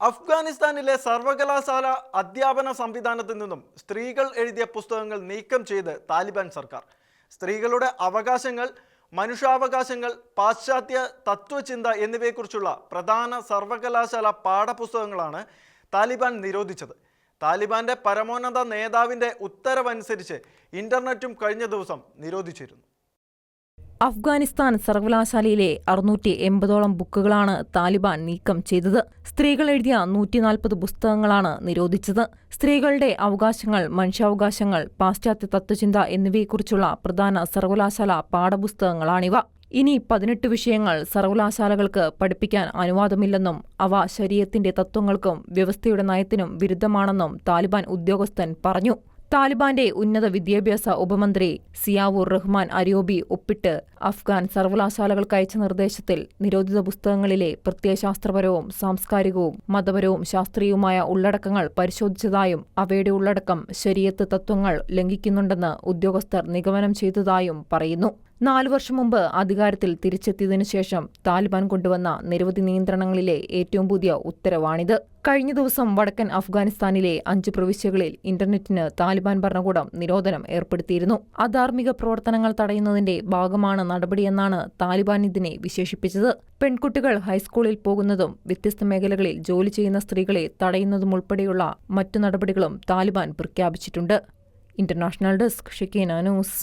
അഫ്ഗാനിസ്ഥാനിലെ സർവകലാശാല അധ്യാപന സംവിധാനത്തിൽ നിന്നും സ്ത്രീകൾ എഴുതിയ പുസ്തകങ്ങൾ നീക്കം ചെയ്ത് താലിബാൻ സർക്കാർ. സ്ത്രീകളുടെ അവകാശങ്ങൾ, മനുഷ്യാവകാശങ്ങൾ, പാശ്ചാത്യ തത്വചിന്ത എന്നിവയെക്കുറിച്ചുള്ള പ്രധാന സർവകലാശാല പാഠപുസ്തകങ്ങളാണ് താലിബാൻ നിരോധിച്ചത്. താലിബാന്റെ പരമോന്നത നേതാവിന്റെ ഉത്തരവനുസരിച്ച് ഇന്റർനെറ്റും കഴിഞ്ഞ ദിവസം നിരോധിച്ചിരുന്നു. അഫ്ഗാനിസ്ഥാൻ സർവകലാശാലയിലെ 680ഓളം ബുക്കുകളാണ് താലിബാൻ നീക്കം ചെയ്തത്. സ്ത്രീകൾ എഴുതിയ 140 പുസ്തകങ്ങളാണ് നിരോധിച്ചത്. സ്ത്രീകളുടെ അവകാശങ്ങൾ, മനുഷ്യാവകാശങ്ങൾ, പാശ്ചാത്യ തത്വചിന്ത എന്നിവയെക്കുറിച്ചുള്ള പ്രധാന സർവകലാശാല പാഠപുസ്തകങ്ങളാണിവ. ഇനി 18 വിഷയങ്ങൾ സർവകലാശാലകൾക്ക് പഠിപ്പിക്കാൻ അനുവാദമില്ലെന്നും അവ ശരീഅത്തിന്റെ തത്വങ്ങൾക്കും വ്യവസ്ഥയുടെ നയത്തിനും വിരുദ്ധമാണെന്നും താലിബാൻ ഉദ്യോഗസ്ഥൻ പറഞ്ഞു. താലിബാന്റെ ഉന്നത വിദ്യാഭ്യാസ ഉപമന്ത്രി സിയാവുർ റഹ്മാൻ അരിയോബി ഒപ്പിട്ട് അഫ്ഗാൻ സർവകലാശാലകൾക്കയച്ച നിർദ്ദേശത്തിൽ നിരോധിത പുസ്തകങ്ങളിലെ പ്രത്യയശാസ്ത്രപരവും സാംസ്കാരികവും മതപരവും ശാസ്ത്രീയവുമായ ഉള്ളടക്കങ്ങൾ പരിശോധിച്ചതായും അവയുടെ ഉള്ളടക്കം ശരീഅത്ത് തത്വങ്ങൾ ലംഘിക്കുന്നുണ്ടെന്ന് ഉദ്യോഗസ്ഥർ നിഗമനം ചെയ്തതായും പറയുന്നു. 4 വർഷം മുമ്പ് അധികാരത്തിൽ തിരിച്ചെത്തിയതിനു ശേഷം താലിബാൻ കൊണ്ടുവന്ന നിരവധി നിയന്ത്രണങ്ങളിലെ ഏറ്റവും പുതിയ ഉത്തരവാണിത്. കഴിഞ്ഞ ദിവസം വടക്കൻ അഫ്ഗാനിസ്ഥാനിലെ 5 പ്രവിശ്യകളിൽ ഇന്റർനെറ്റിന് താലിബാൻ ഭരണകൂടം നിരോധനം ഏർപ്പെടുത്തിയിരുന്നു. അധാർമിക പ്രവർത്തനങ്ങൾ തടയുന്നതിന്റെ ഭാഗമാണ് നടപടിയെന്നാണ് താലിബാൻ ഇതിനെ വിശേഷിപ്പിച്ചത്. പെൺകുട്ടികൾ ഹൈസ്കൂളിൽ പോകുന്നതും വ്യത്യസ്ത മേഖലകളിൽ ജോലി ചെയ്യുന്ന സ്ത്രീകളെ തടയുന്നതുമുൾപ്പെടെയുള്ള മറ്റു നടപടികളും താലിബാൻ പ്രഖ്യാപിച്ചിട്ടുണ്ട്. International desk, Shekinah news.